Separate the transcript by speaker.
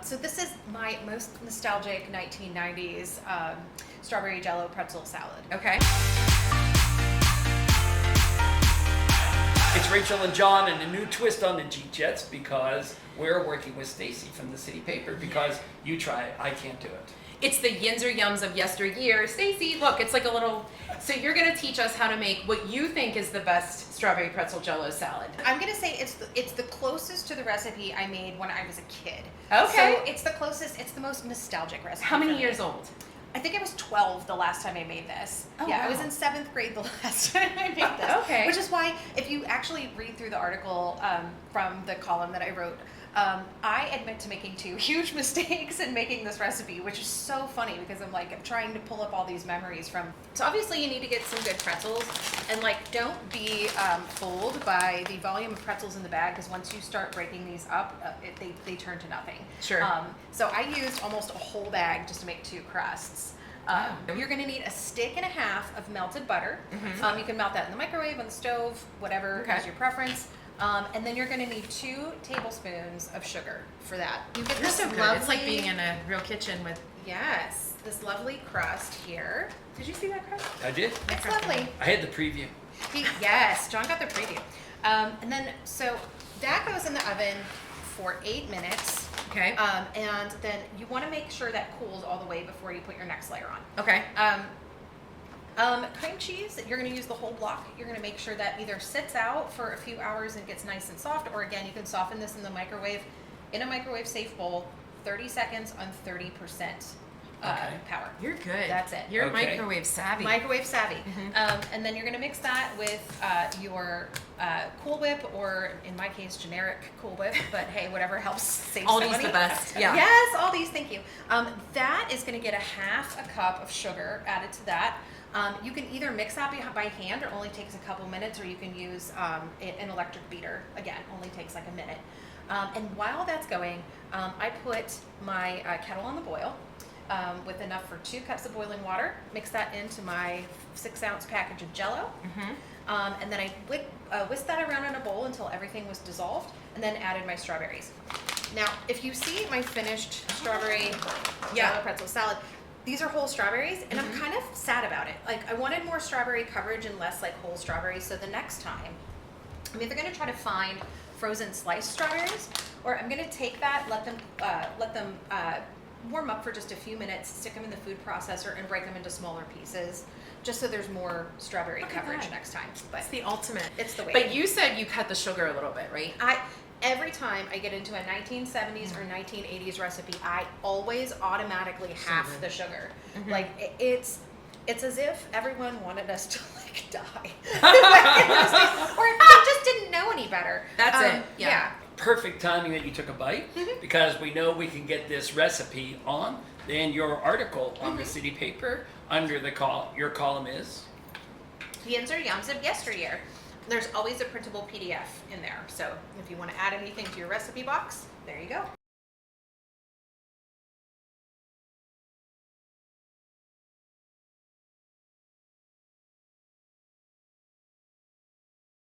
Speaker 1: So this is my most nostalgic 1990s strawberry Jell-O Pretzel Salad.
Speaker 2: Okay.
Speaker 3: It's Rachel and John, and a new twist on the G-Jets because we're working with Stacy from the City Paper because you try it, I can't do it.
Speaker 2: It's the Yinzer Yums of Yesteryear. Stacy, look, it's like a little... So you're going to teach us how to make what you think is the best strawberry pretzel Jell-O salad.
Speaker 1: I'm gonna say it's the closest to the recipe I made when I was a kid.
Speaker 2: Okay.
Speaker 1: So it's the closest. It's the most nostalgic recipe.
Speaker 2: How many
Speaker 1: for me.
Speaker 2: years old?
Speaker 1: I think I was 12 the last time I made this.
Speaker 2: Oh,
Speaker 1: yeah,
Speaker 2: wow.
Speaker 1: I was in 7th grade the last time I made this.
Speaker 2: Okay.
Speaker 1: Which is why, if you actually read through the article from the column that I wrote, I admit to making 2 huge mistakes in making this recipe, which is so funny because I'm trying to pull up all these memories from. So obviously you need to get some good pretzels, and don't be fooled by the volume of pretzels in the bag, because once you start breaking these up, they turn to nothing.
Speaker 2: Sure.
Speaker 1: So I used almost a whole bag just to make 2 crusts. You're going to need a stick and a half of melted butter.
Speaker 2: Mm-hmm.
Speaker 1: You can melt that in the microwave, on the stove, whatever is your preference. And then you're going to need 2 tablespoons of sugar for that. You get
Speaker 2: You're
Speaker 1: this
Speaker 2: so good.
Speaker 1: lovely,
Speaker 2: It's like being in a real kitchen with...
Speaker 1: yes, this lovely crust here.
Speaker 2: Did you see that crust?
Speaker 3: I did.
Speaker 1: It's lovely.
Speaker 3: I had the preview.
Speaker 1: Yes, John got the preview. And then, so that goes in the oven for 8 minutes.
Speaker 2: Okay.
Speaker 1: And then you want to make sure that cools all the way before you put your next layer on.
Speaker 2: Okay.
Speaker 1: Cream cheese, you're going to use the whole block. You're going to make sure that either sits out for a few hours and gets nice and soft, or again, you can soften this in the microwave, in a microwave safe bowl, 30 seconds on 30% power.
Speaker 2: You're good.
Speaker 1: That's it.
Speaker 2: You're
Speaker 3: Okay.
Speaker 2: microwave savvy.
Speaker 1: Microwave savvy. And then you're going to mix that with your Cool Whip, or in my case, generic Cool Whip, but hey, whatever helps save some
Speaker 2: Aldi's
Speaker 1: money.
Speaker 2: the best. Yeah.
Speaker 1: Yes, Aldi's, thank you. That is going to get a half a cup of sugar added to that. You can either mix that by hand, it only takes a couple minutes, or you can use an electric beater. Again, only takes like a minute. And while that's going, I put my kettle on the boil with enough for 2 cups of boiling water. Mix that into my 6-ounce package of Jell-O. And then I whisked that around in a bowl until everything was dissolved, and then added my strawberries. Now, if you see my finished strawberry Jell-O pretzel salad, these are whole strawberries, and I'm kind of sad about it. I wanted more strawberry coverage and less whole strawberries. So the next time, I'm either going to try to find frozen sliced strawberries, or I'm going to take that, let them warm up for just a few minutes, stick them in the food processor, and break them into smaller pieces, just so there's more strawberry coverage next time. But
Speaker 2: it's the ultimate.
Speaker 1: It's the way.
Speaker 2: But you said you cut the sugar a little bit, right?
Speaker 1: Every time I get into a 1970s or 1980s recipe, I always automatically half the sugar. It's as if everyone wanted us to die, or they just didn't know any better.
Speaker 2: That's it. Yeah.
Speaker 3: Perfect timing that you took a bite because we know we can get this recipe on in your article on the City Paper under the your column is
Speaker 1: Yinzer Yums of Yesteryear. There's always a printable PDF in there, so if you want to add anything to your recipe box, there you go.